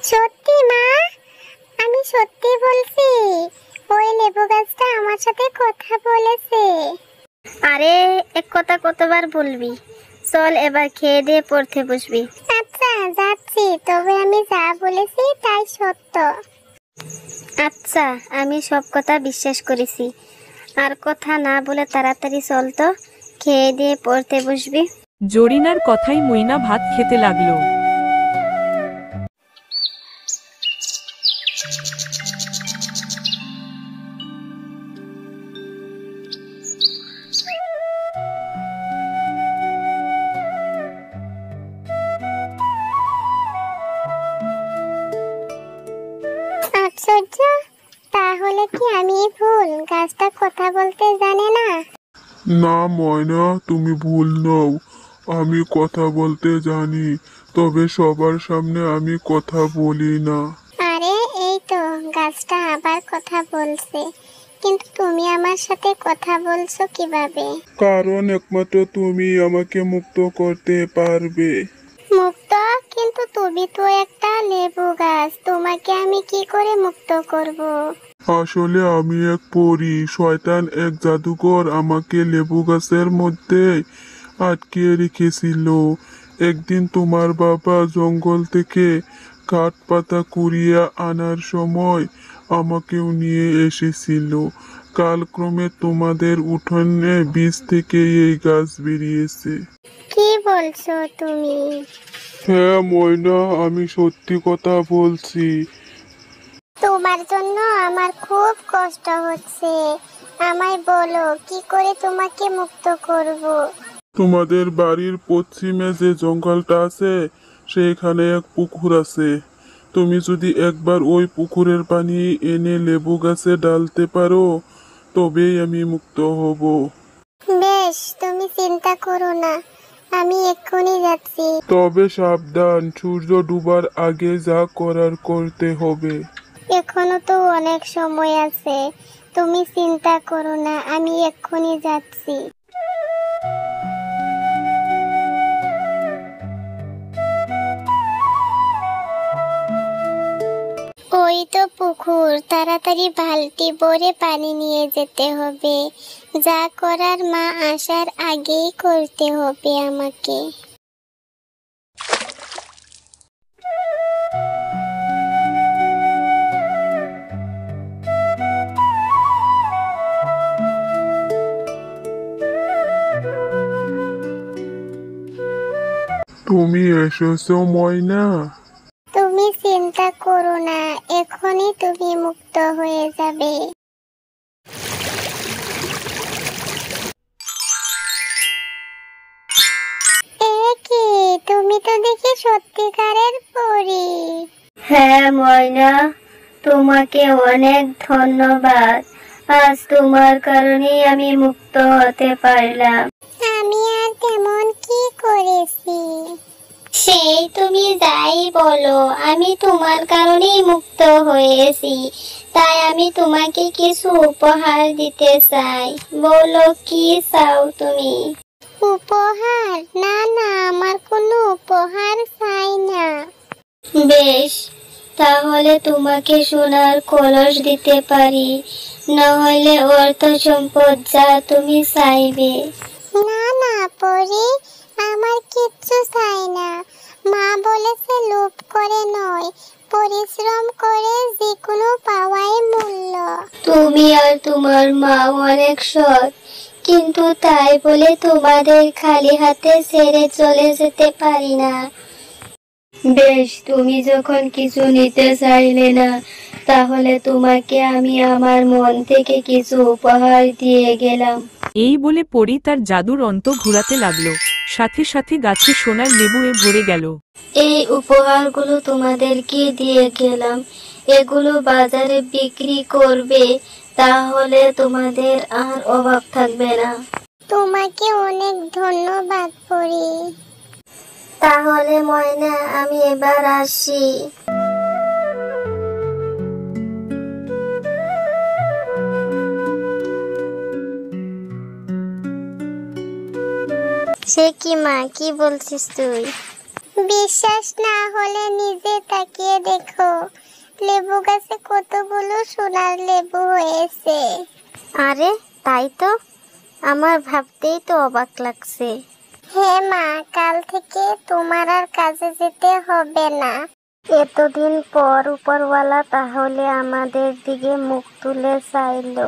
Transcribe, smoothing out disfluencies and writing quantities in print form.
সত্যি মা, আমি সত্যি বলছি, ওই লেবু গাছটা আমার সাথে কথা বলেছে। আরে এক কথা কতবার বলবি? চল এবার খেয়ে দিয়ে পড়তে বসবি। আচ্ছা যাচ্ছি, তবে আমি যা বলেছি তাই সত্য। আচ্ছা, আমি সব কথা বিশ্বাস করেছি। আর কথা না বলে তাড়াতাড়ি চল তো, খেয়ে দিয়ে পড়তে বসবি। জরিনার কথাই মইনা ভাত খেতে লাগলো। আশ্চর্য, তাহলে কি আমি ভুল? গাছটা কথা বলতে জানে না? না ময়না, তুমি ভুল নও। আমি কথা বলতে জানি, তবে সবার সামনে আমি কথা বলি না। আরে এই তো, গাছটা আবার কথা বলছে। কিন্তু তুমি আমার সাথে কথা বলছো কিভাবে? কারণ একমাত্র তুমি আমাকে মুক্ত করতে পারবে। মুক্ত? কিন্তু তুমি তো একটা লেবু গাছ, তোমাকে আমি কি করে মুক্ত করব? আসলে আমি এক পরী, শয়তান এক জাদুকর আমাকে লেবু গাছের মধ্যে আটকে রেখেছিল। একদিন তোমার বাবা জঙ্গল থেকে কাঠ পাতা কুড়িয়ে আনার সময় আমাকেও নিয়ে এসেছিল। কালক্রমে তোমাদের উঠোনে বীজ থেকে এই গাছ বেরিয়েছে। কি বলছো তুমি? হ্যাঁ ময়না, আমি সত্যি কথা বলছি। তোমার জন্য আমার খুব কষ্ট হচ্ছে। আমায় বলো, কি করে তোমাকে মুক্ত করব? তোমাদের বাড়ির পশ্চিমে যে জঙ্গলটা আছে, সেখানে এক পুকুর আছে। তুমি যদি একবার ওই পুকুরের পানি এনে লেবু গাছে ঢালতে পারো, তবেই আমি মুক্ত হব। বেশ, তুমি চিন্তা করো না, আমি এক্ষুনি যাচ্ছি। তবে সাবধান, সূর্য ডুবার আগে যা করার করতে হবে। এখনো তো অনেক সময় আছে, তুমি চিন্তা করো না, আমি এক্ষুনি যাচ্ছি। ওই তো পুকুর, তাড়াতাড়ি বালতি ভরে পানি নিয়ে যেতে হবে। যা করার মা আসার আগেই করতে হবে আমাকে। তুমি এসেছো ময়না? তুমি চিন্তা করো না, এখনই তুমি মুক্ত হয়ে যাবে। এ কি, তুমি তো দেখি সত্যিকারের পরী। হ্যাঁ ময়না, তোমাকে অনেক ধন্যবাদ। আজ তোমার কারণেই আমি মুক্ত হতে পারলাম। আমি আর তেমন কি করেছি? সেই তুমি যাই বলো, আমি তোমার কারণেই মুক্ত হয়েছি। তাই আমি তোমাকে কিছু উপহার দিতে চাই। বলো কি চাও তুমি? উপহার? না না, আমার কোনো উপহার চাই না। বেশ, তাহলে তোমাকে সোনার কলস দিতে পারি, না হলে অর্থ সম্পদ যা তুমি চাইবে। না না পরি, আমার কিচ্ছু চাই না। মা বলেছে লোভ করে নয়, পরিশ্রম করে যে কোনো পাওয়াই মূল্য। তুমি আর তোমার মা অনেক সৎ, কিন্তু তাই বলে তোমাদের খালি হাতে ছেড়ে চলে যেতে পারি না। বেশ, তুমি যখন কিছু নিতে চাইলে না, তাহলে তোমাকে আমি আমার মন থেকে কিছু উপহার দিয়ে গেলাম। এই বলে পরী তার জাদুর অন্ত ঘুরাতে লাগলো। সাথে সাথে গাছে সোনার লেবুয়ে ভরে গেল। এই উপহারগুলো তোমাদেরকে দিয়ে গেলাম, এগুলো বাজারে বিক্রি করবে, তাহলে তোমাদের আর অভাব থাকবে না। তোমাকে অনেক ধন্যবাদ পরি। তাহলে ময়না, আমি এবার আসি। সে কি মা, কি বলছিস তুই? বিশ্বাস না হলে নিজে তাকিয়ে দেখো, লেবু গাছে কতগুলো সোনার লেবু হয়েছে। আরে তাই তো, আমার ভাবতেই তো অবাক লাগছে। হ্যাঁ মা, কাল থেকে তোমার আর কাজে যেতে হবে না। এতদিন পর উপরওয়ালা তাহলে আমাদের দিকে মুখ তুলে চাইলো।